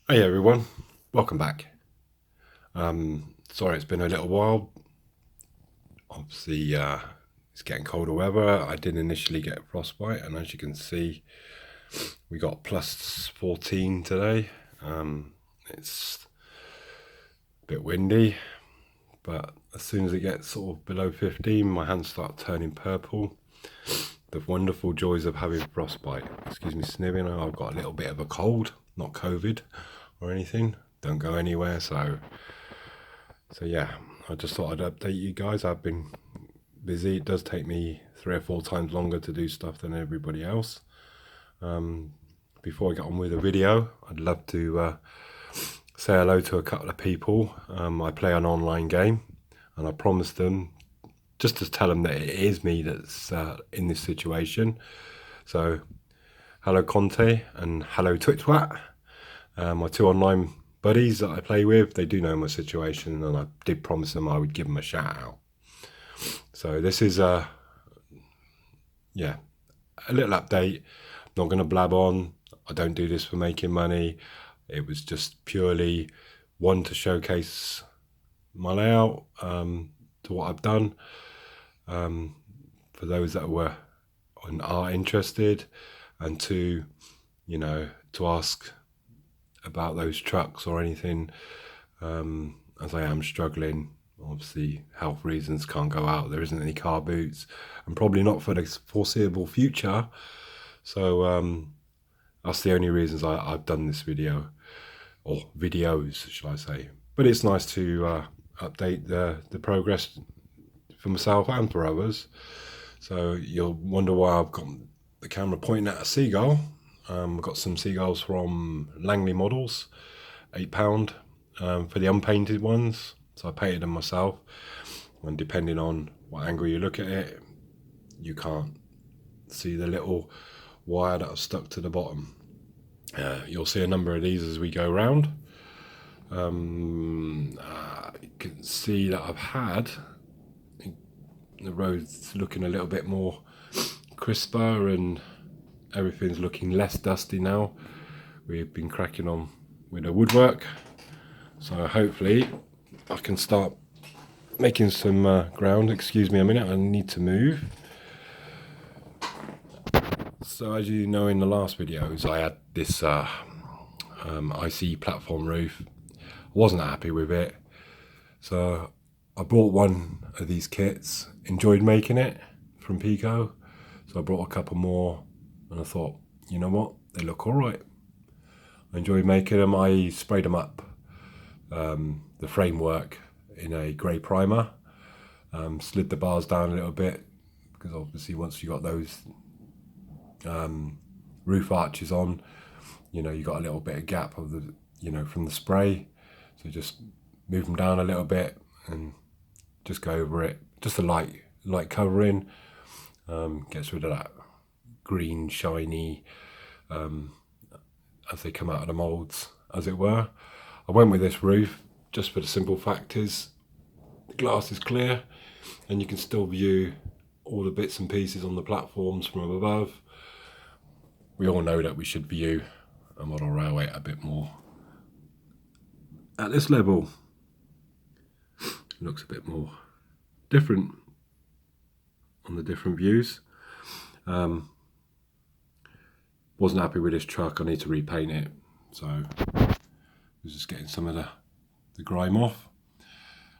Hey everyone, welcome back. Sorry it's been a little while. Obviously, it's getting colder weather. I did initially get frostbite, and as you can see, we got plus 14 today. It's a bit windy, but as soon as it gets sort of below 15, my hands start turning purple. The wonderful joys of having frostbite. Excuse me sniffing, I've got a little bit of a cold, not COVID or anything. Don't go anywhere, so yeah, I just thought I'd update you guys. I've been busy. It does take me 3 or 4 times longer to do stuff than everybody else. Before I get on with the video, I'd love to say hello to a couple of people. I play an online game, and I promised them just to tell them that it is me that's in this situation. So, hello Conte and hello Twitwat, my two online buddies that I play with. They do know my situation, and I did promise them I would give them a shout out. So this is a little update. I'm not going to blab on. I don't do this for making money. It was just purely one to showcase my layout, to what I've done, for those that were and are interested, and to ask about those trucks or anything, as I am struggling. Obviously, health reasons, can't go out. There isn't any car boots, and probably not for the foreseeable future. So that's the only reasons I've done this video, or videos, should I say. But it's nice to update the progress for myself and for others. So you'll wonder why I've got the camera pointing at a seagull. I've got some seagulls from Langley Models, £8 for the unpainted ones. So I painted them myself, and depending on what angle you look at it, you can't see the little wire that I've stuck to the bottom. You'll see a number of these as we go around. You can see that I've had the road's looking a little bit more crisper, and everything's looking less dusty now. We've been cracking on with the woodwork, so hopefully I can start making some ground. Excuse me a minute, I need to move. So as you know, in the last videos I had this IC platform roof. I wasn't happy with it, so I bought one of these kits, enjoyed making it, from Pico. So I brought a couple more, and I thought, you know what, they look all right. I enjoyed making them. I sprayed them up, the framework, in a grey primer, slid the bars down a little bit, because obviously once you got those roof arches on, you got a little bit of gap of the, from the spray. So just move them down a little bit and just go over it. Just a light covering, gets rid of that green shiny, as they come out of the molds, as it were. I went with this roof just for the simple fact is the glass is clear, and you can still view all the bits and pieces on the platforms from above. We all know that we should view a model railway a bit more at this level. It looks a bit more different on the different views. Wasn't happy with this truck. I need to repaint it, so I was just getting some of the grime off.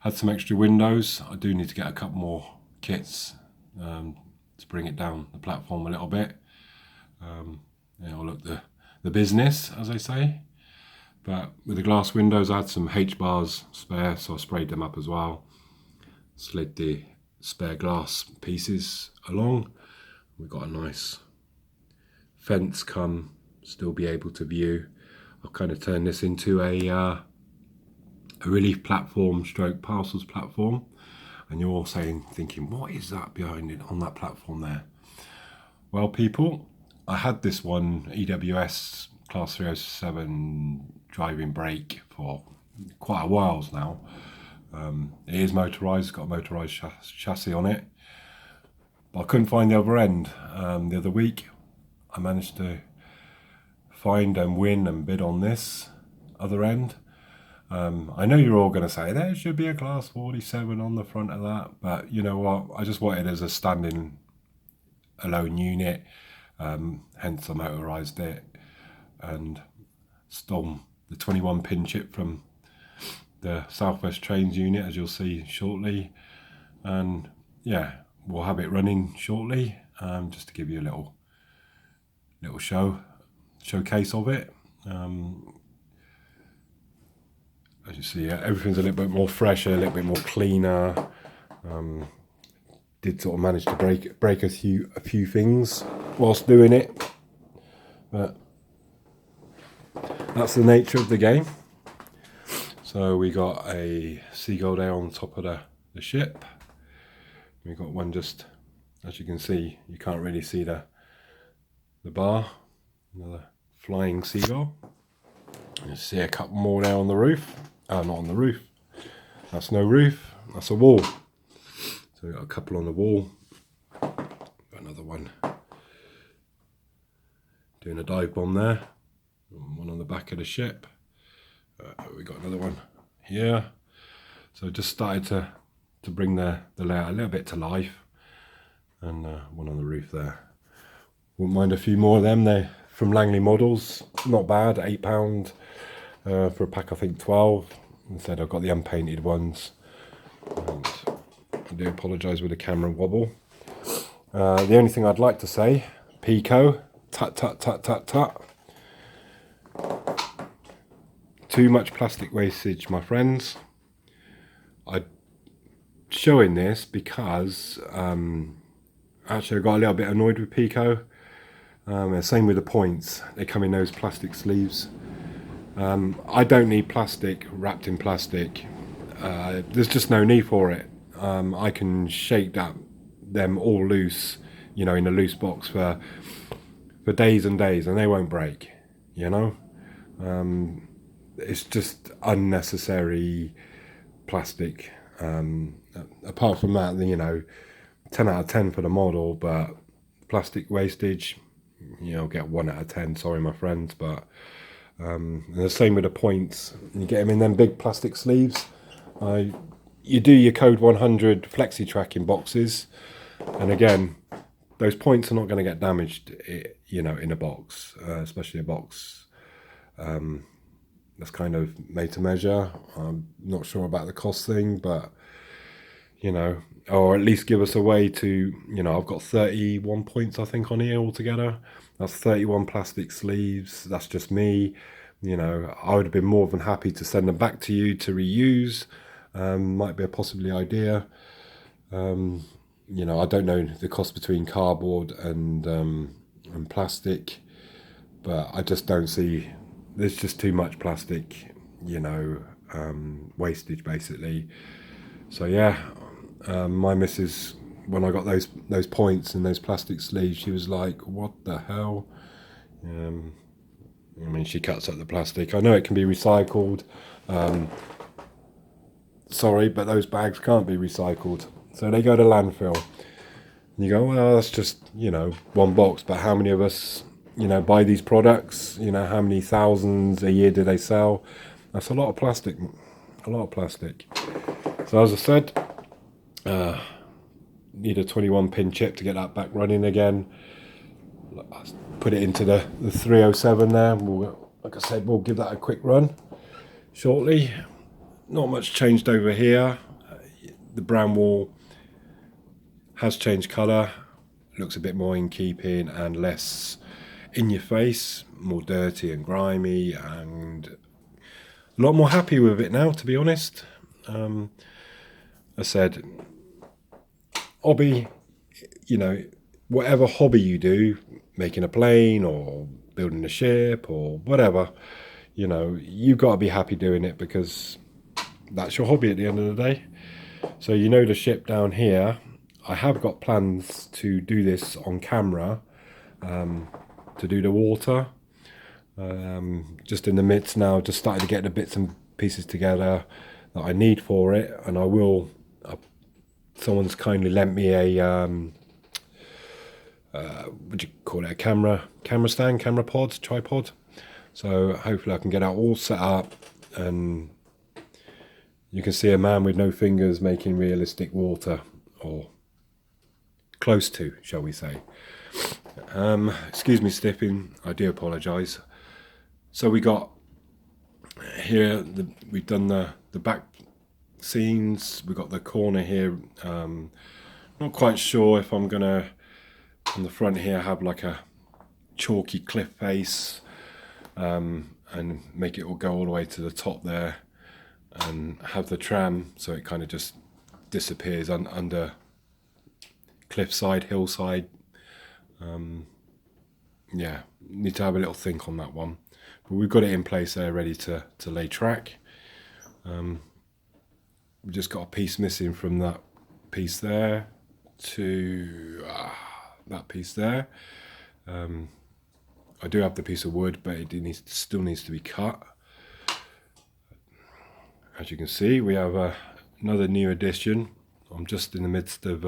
Had some extra windows. I do need to get a couple more kits to bring it down the platform a little bit. Look, the business, as I say. But with the glass windows, I had some H-bars spare, so I sprayed them up as well. Slid the spare glass pieces along. We've got a nice fence come, still be able to view. I've kind of turned this into a relief platform stroke parcels platform. And you're all thinking, what is that behind it on that platform there? Well, people, I had this one EWS Class 307 driving brake for quite a while now. It is motorised, got a motorised chassis on it, but I couldn't find the other end. The other week I managed to find and win and bid on this. other end. I know you're all going to say there should be a class 47 on the front of that, but you know what, I just want it as a standing alone unit, hence I motorized it and stole the 21 pin chip from the Southwest Trains unit, as you'll see shortly. And yeah, we'll have it running shortly, just to give you a little showcase of it. As you see, everything's a little bit more fresher, a little bit more cleaner. Did sort of manage to break a few things whilst doing it, but that's the nature of the game. So we got a seagull there on top of the ship. We got one just, as you can see, you can't really see the bar. Another flying seagull. You see a couple more there on the roof. Not on the roof. That's no roof. That's a wall. So we got a couple on the wall. Got another one doing a dive bomb there. One on the back of the ship. We got another one here. So just started to bring the layout a little bit to life. And one on the roof there. Wouldn't mind a few more of them. They're from Langley Models. Not bad, £8 for a pack, I think 12. Instead I've got the unpainted ones. And I do apologise with the camera wobble. The only thing I'd like to say, Peco, tut tut tut tut tut. Too much plastic wastage, my friends. I'm showing this because actually I got a little bit annoyed with Peco. Same with the points. They come in those plastic sleeves. I don't need plastic wrapped in plastic. There's just no need for it. I can shake them all loose, you know, in a loose box for days and days, and they won't break. You know, it's just unnecessary plastic. Apart from that, you know, 10 out of 10 for the model, but plastic wastage, you know, get 1 out of 10. Sorry, my friends, but. And the same with the points. You get them in them big plastic sleeves. You do your code 100 flexi tracking boxes, and again, those points are not going to get damaged, you know, in a box, especially a box that's kind of made to measure. I'm not sure about the cost thing, but you know, or at least give us a way to, you know, I've got 31 points I think on here altogether. That's 31 plastic sleeves. That's just me. You know, I would have been more than happy to send them back to you to reuse. Might be a possibly idea. You know, I don't know the cost between cardboard and plastic, but I just don't see. There's just too much plastic, you know, wastage basically. So yeah, my missus, when I got those points and those plastic sleeves, she was like, what the hell? I mean, she cuts up the plastic. I know it can be recycled. Sorry, but those bags can't be recycled. So they go to landfill. And you go, well, that's just, you know, one box. But how many of us, you know, buy these products? You know, how many thousands a year do they sell? That's a lot of plastic. A lot of plastic. So as I said, need a 21 pin chip to get that back running again. Put it into the 307 there. Like I said, we'll give that a quick run shortly. Not much changed over here. The brown wall has changed colour. Looks a bit more in keeping and less in your face. More dirty and grimy, and a lot more happy with it now, to be honest. I said, hobby, you know, whatever hobby you do, making a plane or building a ship or whatever, you know, you've got to be happy doing it because that's your hobby at the end of the day. So you know, the ship down here, I have got plans to do this on camera, to do the water. Just in the midst now, just starting to get the bits and pieces together that I need for it, and I will. Someone's kindly lent me a what do you call it? A camera stand, camera pod, tripod. So hopefully I can get that all set up, and you can see a man with no fingers making realistic water, or close to, shall we say. Excuse me sniffing, I do apologise. So we got here, we've done the back scenes, we've got the corner here. Not quite sure if I'm gonna, on the front here, have like a chalky cliff face, and make it all go all the way to the top there, and have the tram so it kind of just disappears under cliffside, hillside. Yeah, need to have a little think on that one, but we've got it in place there, ready to lay track. We've just got a piece missing from that piece there to that piece there. I do have the piece of wood, but it still needs to be cut. As you can see, we have another new addition. I'm just in the midst of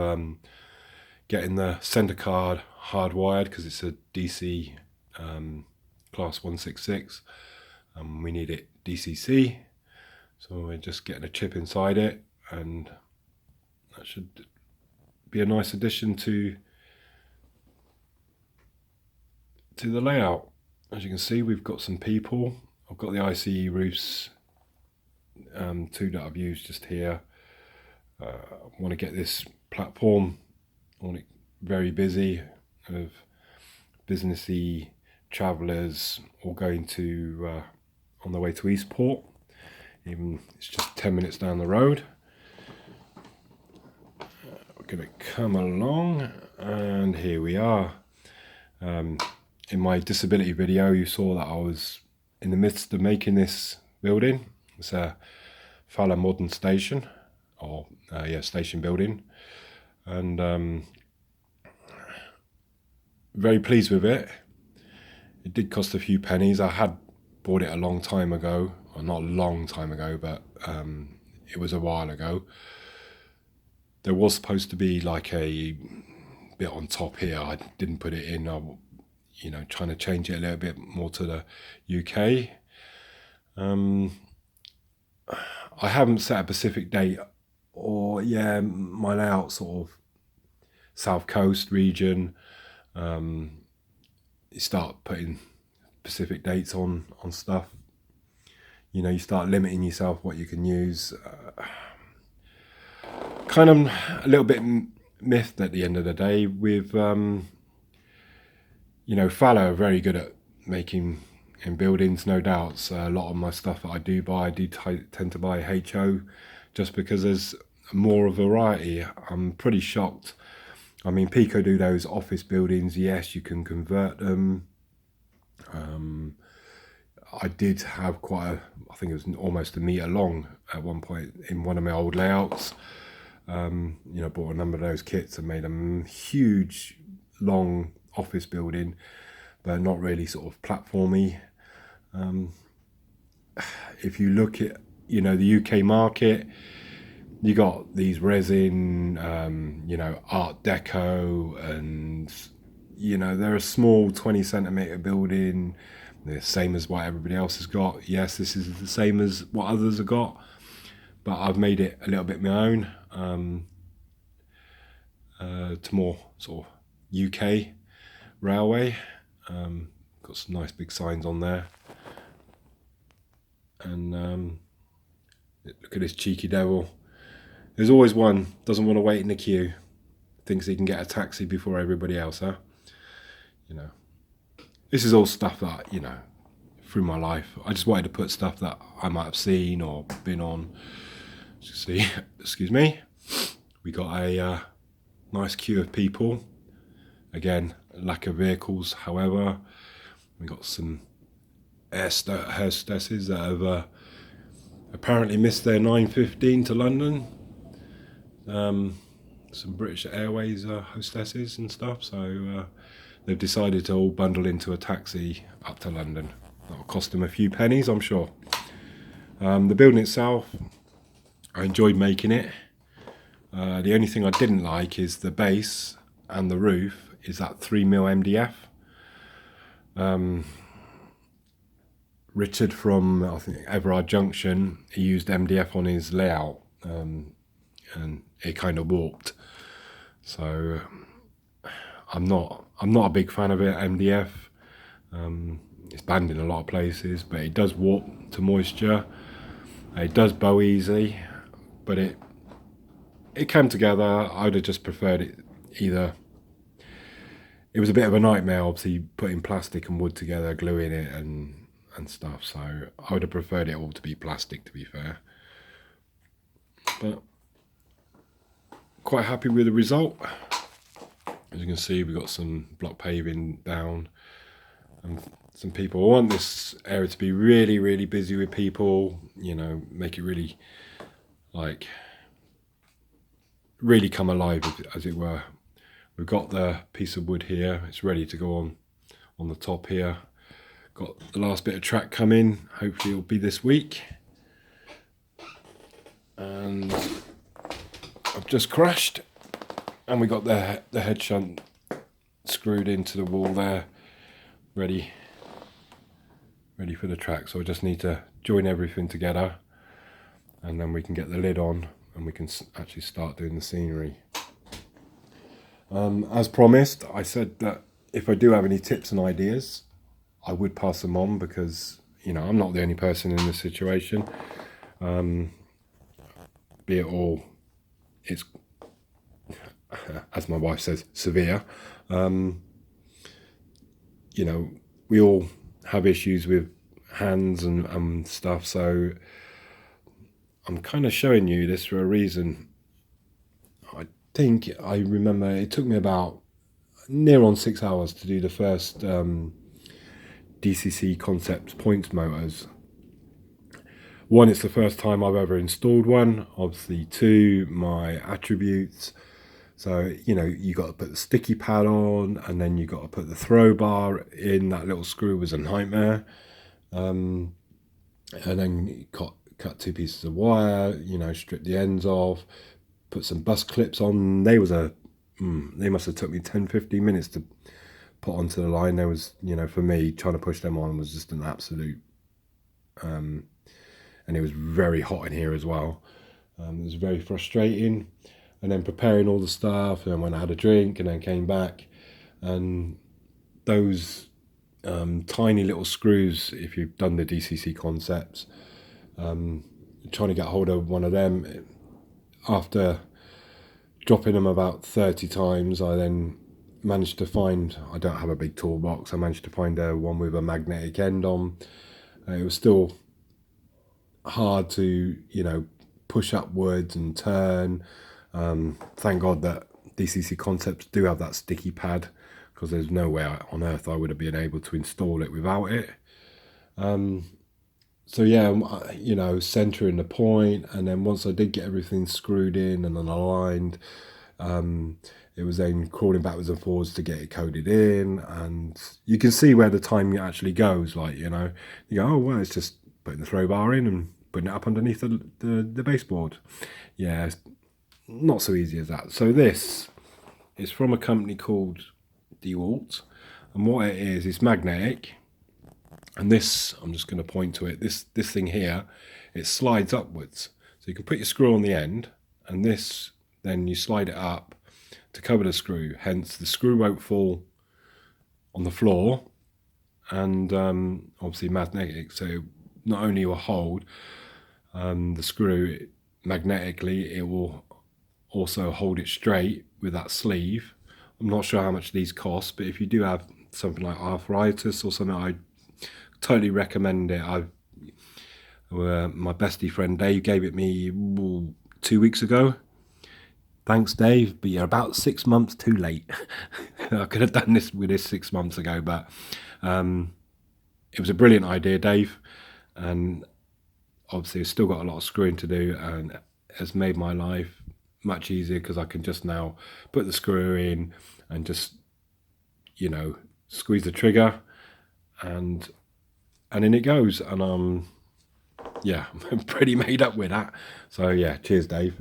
getting the center card hardwired, because it's a DC class 166. We need it DCC, so we're just getting a chip inside it, and that should be a nice addition to the layout. As you can see, we've got some people. I've got the ICE roofs, two that I've used just here. I want to get this platform, I want it very busy, of businessy travellers all going to on the way to Eastport. Even it's just 10 minutes down the road. We're going to come along, and here we are. In my disability video, you saw that I was in the midst of making this building. It's a Fala Modern Station, or station building, and very pleased with it. It did cost a few pennies. I had bought it a long time ago, or not a long time ago, but it was a while ago. There was supposed to be like a bit on top here. I didn't put it in. Trying to change it a little bit more to the UK. I haven't set a specific date, or my layout sort of South Coast region. You start putting specific dates on stuff. You start limiting yourself what you can use. Kind of a little bit miffed at the end of the day with Fala are very good at making in buildings, no doubts. A lot of my stuff that I do tend to buy HO, just because there's more of a variety. I'm pretty shocked. I mean, Pico do those office buildings. Yes, you can convert them. I did have I think it was almost a metre long at one point in one of my old layouts. Bought a number of those kits and made a huge, long office building, but not really sort of platformy. If you look at the UK market, you got these resin, Art Deco, and they're a small 20 centimetre building. They're the same as what everybody else has got. Yes, this is the same as what others have got, but I've made it a little bit my own, to more sort of UK railway. Got some nice big signs on there, and look at this cheeky devil. There's always one doesn't want to wait in the queue, thinks he can get a taxi before everybody else, huh? This is all stuff that through my life, I just wanted to put stuff that I might have seen or been on. See, excuse me, we got a nice queue of people. Again, lack of vehicles. However, we got some air hostesses that have apparently missed their 9:15 to London. Some British Airways hostesses and stuff. So they've decided to all bundle into a taxi up to London. That'll cost them a few pennies, I'm sure. The building itself, I enjoyed making it. The only thing I didn't like is the base and the roof is that 3mm MDF. Richard from, I think, Everard Junction, he used MDF on his layout, and it kind of warped. So I'm not a big fan of it, MDF. It's banned in a lot of places, but it does warp to moisture. It does bow easy, but it came together. I'd have just preferred it either. It was a bit of a nightmare, obviously, putting plastic and wood together, gluing it and stuff. So I would have preferred it all to be plastic, to be fair. But quite happy with the result. As you can see, we've got some block paving down, and some people want this area to be really, really busy with people, you know, make it really, like, really come alive, as it were. We've got the piece of wood here, it's ready to go on the top here. Got the last bit of track coming, hopefully it'll be this week. And I've just crashed, and we got the head shunt screwed into the wall there, ready for the track. So I just need to join everything together, and then we can get the lid on and we can actually start doing the scenery. As promised, I said that if I do have any tips and ideas, I would pass them on, because, you know, I'm not the only person in this situation. Be it all, it's, as my wife says, severe. You know, we all have issues with hands and stuff, so I'm kind of showing you this for a reason. I think I remember it took me about near on 6 hours to do the first DCC Concepts points motors. One, it's the first time I've ever installed one. Obviously, two, my attributes. So, you know, you got to put the sticky pad on, and then you got to put the throw bar in. That little screw was a nightmare. And then you cut 2 pieces of wire, you know, strip the ends off, put some bus clips on. They must have took me 10-15 minutes to put onto the line. There was, you know, for me, trying to push them on was just an absolute, and it was very hot in here as well. It was very frustrating. And then preparing all the stuff, and when I had a drink and then came back, and those tiny little screws, if you've done the DCC Concepts, trying to get hold of one of them, after dropping them about 30 times, I then managed to find, I don't have a big toolbox, I managed to find one with a magnetic end on. It was still hard to, you know, push upwards and turn. Thank God that DCC Concepts do have that sticky pad, because there's no way on earth I would have been able to install it without it. So yeah, you know, centering the point, and then once I did get everything screwed in and then aligned, it was then crawling backwards and forwards to get it coded in, and you can see where the time actually goes. Like, you know, you go, oh well, it's just putting the throw bar in and putting it up underneath the baseboard. Yeah, it's not so easy as that. So this is from a company called DeWalt, and what it is, it's magnetic. And this, I'm just going to point to it, this thing here, it slides upwards. So you can put your screw on the end, and this, then you slide it up to cover the screw. Hence, the screw won't fall on the floor, and obviously magnetic. So not only will hold the screw magnetically, it will also hold it straight with that sleeve. I'm not sure how much these cost, but if you do have something like arthritis or something, I totally recommend it. My bestie friend Dave gave it me 2 weeks ago. Thanks, Dave, but you're about 6 months too late. I could have done this with this 6 months ago, but it was a brilliant idea, Dave, and obviously it's still got a lot of screwing to do, and has made my life much easier, because I can just now put the screw in and just, you know, squeeze the trigger, and in it goes. And yeah, I'm pretty made up with that. So yeah, cheers, Dave.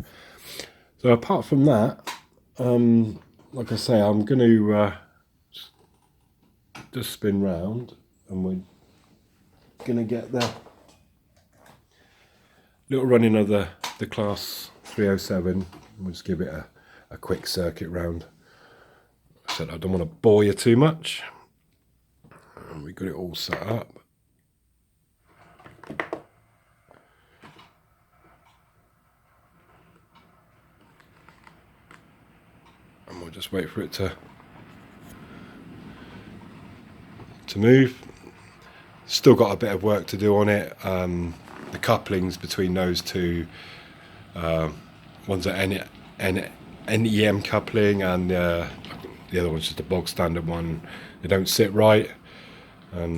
So apart from that, like I say, I'm going to just spin round, and gonna get the little running of the Class 307. We'll just give it a quick circuit round. I said I don't want to bore you too much. And we got it all set up. And we'll just wait for it to move. Still got a bit of work to do on it. The couplings between those two, one's an NEM coupling and the other one's just a bog standard one. They don't sit right. So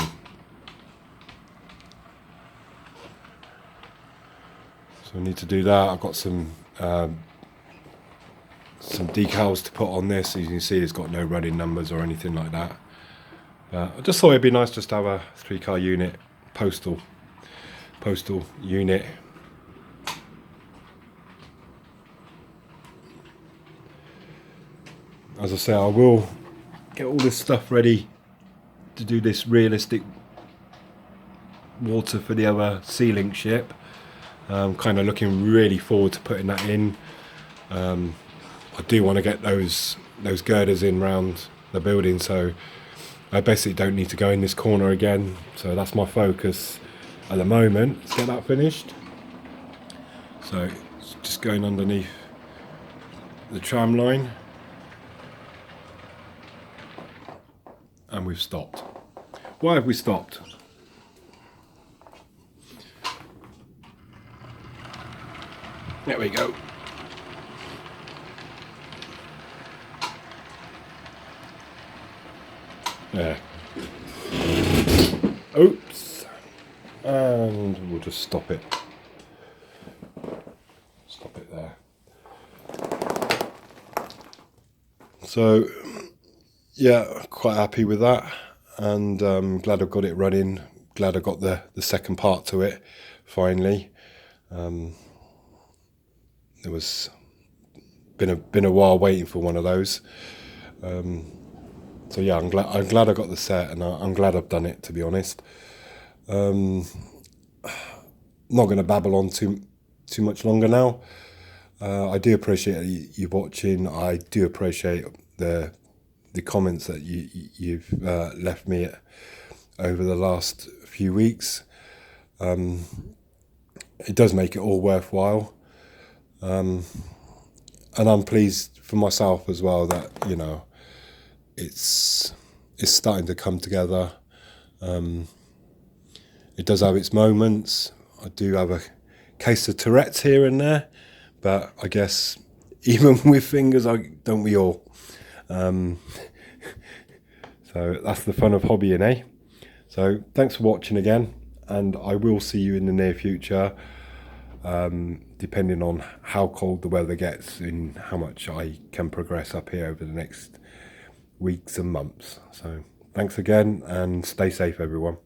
I need to do that. I've got some decals to put on this. As you can see, it's got no running numbers or anything like that. I just thought it'd be nice just to have a 3-car unit, postal unit. As I say, I will get all this stuff ready to do this realistic water for the other Sea-Link ship. I'm kind of looking really forward to putting that in. I do want to get those girders in round the building, so I basically don't need to go in this corner again. So that's my focus at the moment. Let's get that finished. So it's just going underneath the tram line. And we've stopped. Why have we stopped? There we go. There. Oops. And we'll just stop it. Stop it there. So, yeah, quite happy with that. And glad I've got it running. Glad I got the second part to it, finally. It was been a while waiting for one of those. So yeah, I'm glad I got the set, and I'm glad I've done it, to be honest. Not going to babble on too much longer now. I do appreciate you watching. I do appreciate the comments that you've left me over the last few weeks. It does make it all worthwhile. And I'm pleased for myself as well that, you know, it's starting to come together. It does have its moments. I do have a case of Tourette's here and there, but I guess even with fingers, don't we all? So that's the fun of hobbying, eh? So thanks for watching again, and I will see you in the near future, depending on how cold the weather gets and how much I can progress up here over the next weeks and months. So thanks again, and stay safe, everyone.